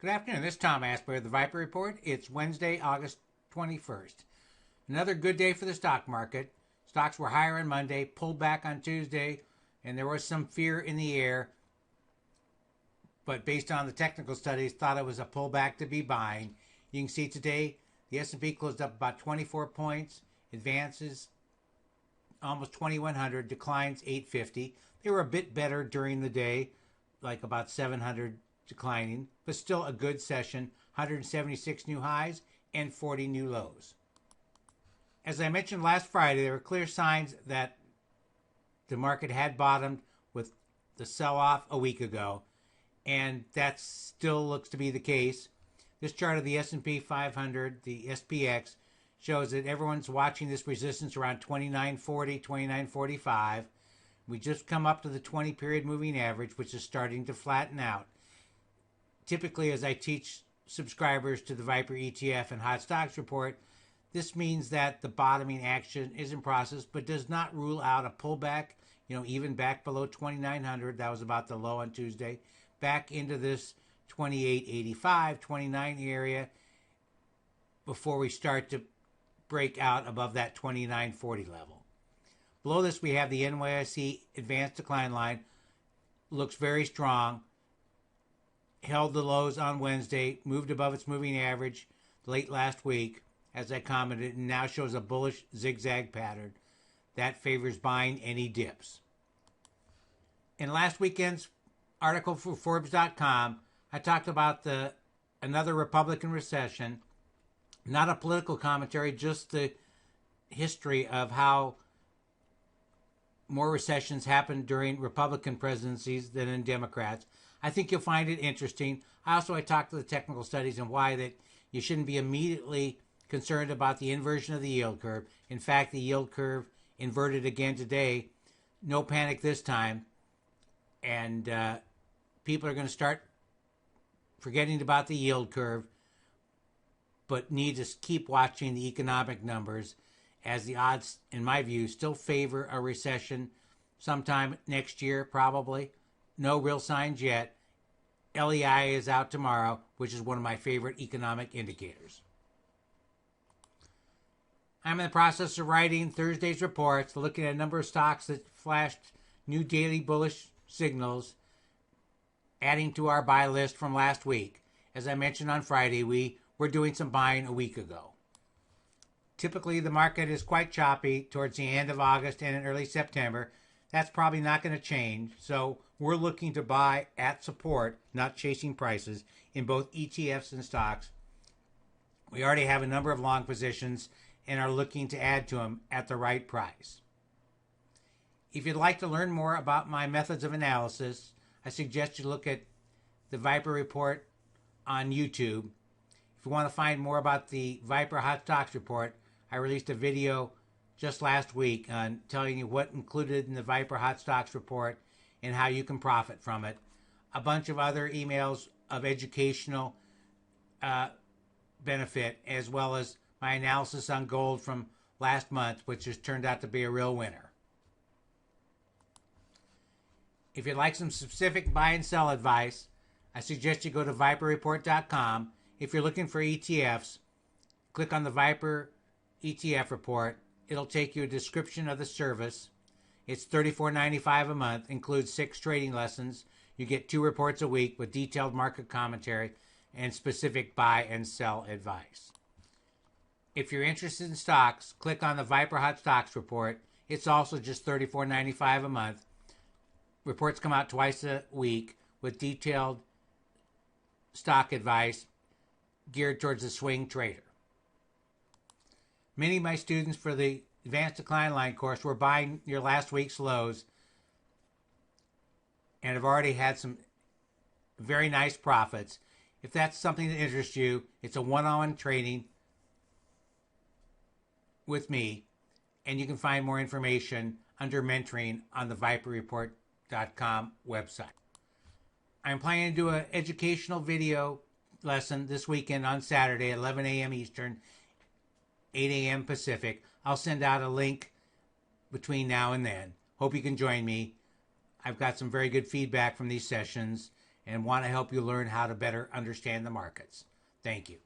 Good afternoon. This is Tom Asbury of the Viper Report. It's Wednesday, August 21st. Another good day for the stock market. Stocks were higher on Monday, pulled back on Tuesday, and there was some fear in the air. But based on the technical studies, thought it was a pullback to be buying. You can see today the S&P closed up about 24 points, advances almost 2,100, declines 850. They were a bit better during the day, like about 700 declining, but still a good session. 176 new highs and 40 new lows. As I mentioned last Friday, there were clear signs that the market had bottomed with the sell-off a week ago, and that still looks to be the case. This chart of the S&P 500, the SPX, shows that everyone's watching this resistance around 2940, 2945. We just come up to the 20-period moving average, which is starting to flatten out. Typically, as I teach subscribers to the Viper ETF and Hot Stocks Report, this means that the bottoming action is in process, but does not rule out a pullback, even back below 2,900. That was about the low on Tuesday. Back into this 2885, 29 area before we start to break out above that 2940 level. Below this, we have the NYSE advanced decline line. Looks very strong. Held the lows on Wednesday, moved above its moving average late last week, as I commented, and now shows a bullish zigzag pattern that favors buying any dips. In last weekend's article for forbescom, I talked about another Republican recession, not a political commentary, just the history of how more recessions happen during Republican presidencies than in Democrats. I think you'll find it interesting. I talked to the technical studies and why that you shouldn't be immediately concerned about the inversion of the yield curve. In fact, the yield curve inverted again today. No panic this time. And people are going to start forgetting about the yield curve, but need to keep watching the economic numbers, as the odds, in my view, still favor a recession sometime next year, probably. No real signs yet. LEI is out tomorrow, which is one of my favorite economic indicators. I'm in the process of writing Thursday's reports, looking at a number of stocks that flashed new daily bullish signals, adding to our buy list from last week. As I mentioned on Friday, we were doing some buying a week ago. Typically, the market is quite choppy towards the end of August and in early September. That's probably not going to change, so we're looking to buy at support, not chasing prices, in both ETFs and stocks. We already have a number of long positions and are looking to add to them at the right price. If you'd like to learn more about my methods of analysis, I suggest you look at the Viper Report on YouTube. If you want to find more about the Viper Hot Stocks Report, I released a video just last week on telling you what included in the Viper Hot Stocks Report and how you can profit from it. A bunch of other emails of educational benefit, as well as my analysis on gold from last month, which has turned out to be a real winner. If you'd like some specific buy and sell advice, I suggest you go to viperreport.com. If you're looking for ETFs, click on the Viper ETF report. It'll take you a description of the service. It's $34.95 a month, includes 6 trading lessons. You get 2 reports a week with detailed market commentary and specific buy and sell advice. If you're interested in stocks, click on the Viper Hot Stocks Report. It's also just $34.95 a month. Reports come out twice a week with detailed stock advice geared towards the swing trader. Many of my students for the Advanced Decline Line course were buying your last week's lows and have already had some very nice profits. If that's something that interests you, it's a one-on-one training with me, and you can find more information under mentoring on the viperreport.com website. I'm planning to do an educational video lesson this weekend on Saturday at 11 a.m. Eastern, 8 a.m. Pacific. I'll send out a link between now and then. Hope you can join me. I've got some very good feedback from these sessions, and want to help you learn how to better understand the markets. Thank you.